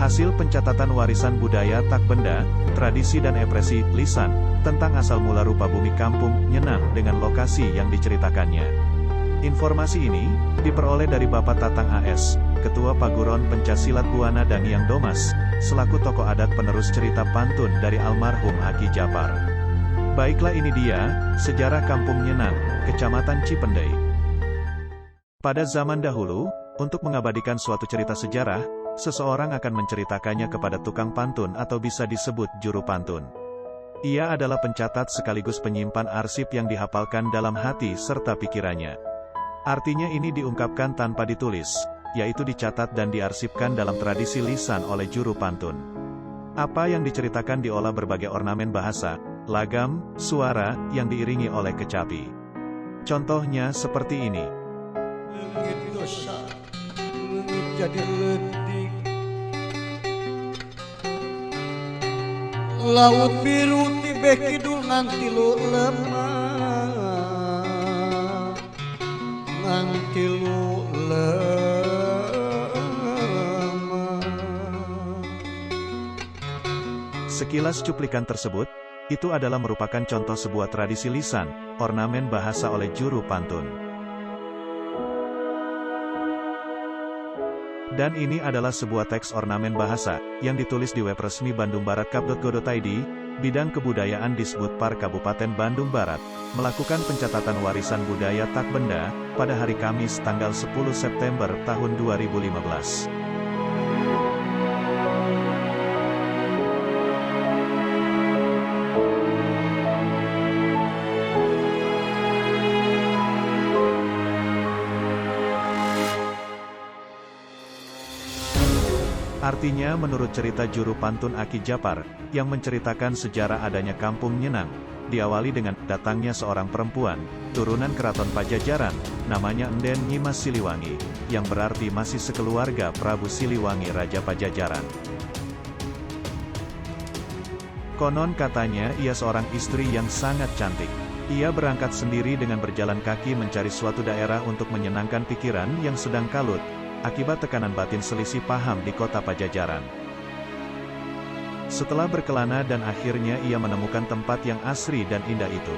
Hasil pencatatan warisan budaya tak benda, tradisi dan ekspresi lisan tentang asal mula rupa bumi kampung Nyenang dengan lokasi yang diceritakannya. Informasi ini diperoleh dari Bapak Tatang AS, Ketua Paguron Pencasilat Buana dan Yang Domas, selaku tokoh adat penerus cerita pantun dari almarhum Aki Japar. Baiklah, ini dia sejarah Kampung Nyenang, Kecamatan Cipendei. Pada zaman dahulu, untuk mengabadikan suatu cerita sejarah, seseorang akan menceritakannya kepada tukang pantun atau bisa disebut juru pantun. Ia adalah pencatat sekaligus penyimpan arsip yang dihafalkan dalam hati serta pikirannya. Artinya ini diungkapkan tanpa ditulis, yaitu dicatat dan diarsipkan dalam tradisi lisan oleh juru pantun. Apa yang diceritakan diolah berbagai ornamen bahasa, lagam, suara, yang diiringi oleh kecapi. Contohnya seperti ini. Leungit dosa, leungit jadi ledik. Laut biru tibe kidul nganti lu lemah, nganti lu lemah. Sekilas cuplikan tersebut, itu adalah merupakan contoh sebuah tradisi lisan, ornamen bahasa oleh juru pantun. Dan ini adalah sebuah teks ornamen bahasa, yang ditulis di web resmi bandungbarat.co.id, bidang kebudayaan Disbud Par Kabupaten Bandung Barat, melakukan pencatatan warisan budaya tak benda, pada hari Kamis tanggal 10 September tahun 2015. Artinya menurut cerita juru pantun Aki Japar, yang menceritakan sejarah adanya Kampung Nyenang, diawali dengan datangnya seorang perempuan, turunan keraton Pajajaran, namanya Enden Nyimas Siliwangi, yang berarti masih sekeluarga Prabu Siliwangi Raja Pajajaran. Konon katanya ia seorang istri yang sangat cantik. Ia berangkat sendiri dengan berjalan kaki mencari suatu daerah untuk menyenangkan pikiran yang sedang kalut, akibat tekanan batin selisih paham di kota Pajajaran. Setelah berkelana dan akhirnya ia menemukan tempat yang asri dan indah itu.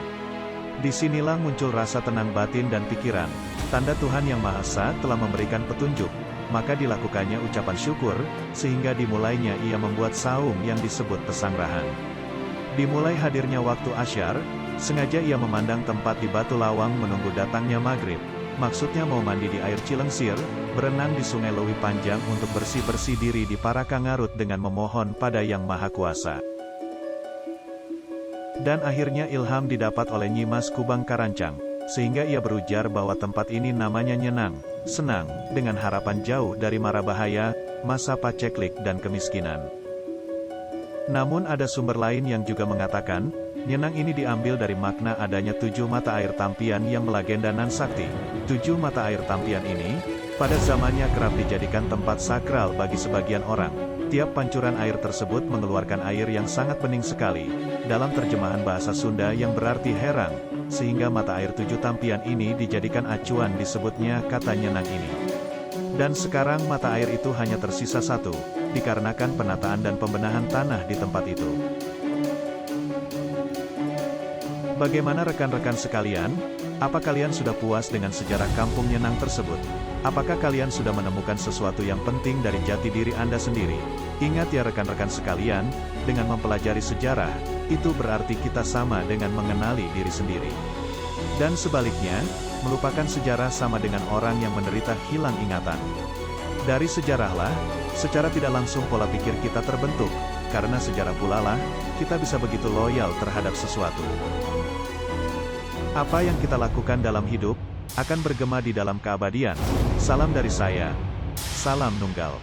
Disinilah muncul rasa tenang batin dan pikiran, tanda Tuhan Yang Maha Esa telah memberikan petunjuk, maka dilakukannya ucapan syukur, sehingga dimulainya ia membuat saum yang disebut pesanggrahan. Dimulai hadirnya waktu asyar, sengaja ia memandang tempat di Batu Lawang menunggu datangnya maghrib. Maksudnya mau mandi di air Cilengsir, berenang di Sungai Lewi Panjang untuk bersih-bersih diri di Parakangarut dengan memohon pada Yang Maha Kuasa. Dan akhirnya ilham didapat oleh Nyimas Kubang Karancang, sehingga ia berujar bahwa tempat ini namanya Nyenang, senang, dengan harapan jauh dari mara bahaya, masa paceklik dan kemiskinan. Namun ada sumber lain yang juga mengatakan, Nyenang ini diambil dari makna adanya 7 mata air tampian yang melegenda nan sakti. 7 mata air tampian ini, pada zamannya kerap dijadikan tempat sakral bagi sebagian orang. Tiap pancuran air tersebut mengeluarkan air yang sangat bening sekali, dalam terjemahan bahasa Sunda yang berarti herang, sehingga mata air 7 tampian ini dijadikan acuan disebutnya kata Nyenang ini. Dan sekarang mata air itu hanya tersisa 1, dikarenakan penataan dan pembenahan tanah di tempat itu. Bagaimana rekan-rekan sekalian? Apa kalian sudah puas dengan sejarah Kampung Nyenang tersebut? Apakah kalian sudah menemukan sesuatu yang penting dari jati diri Anda sendiri? Ingat ya rekan-rekan sekalian, dengan mempelajari sejarah, itu berarti kita sama dengan mengenali diri sendiri. Dan sebaliknya, melupakan sejarah sama dengan orang yang menderita hilang ingatan. Dari sejarahlah, secara tidak langsung pola pikir kita terbentuk, karena sejarah pula lah, kita bisa begitu loyal terhadap sesuatu. Apa yang kita lakukan dalam hidup, akan bergema di dalam keabadian. Salam dari saya. Salam Nunggal.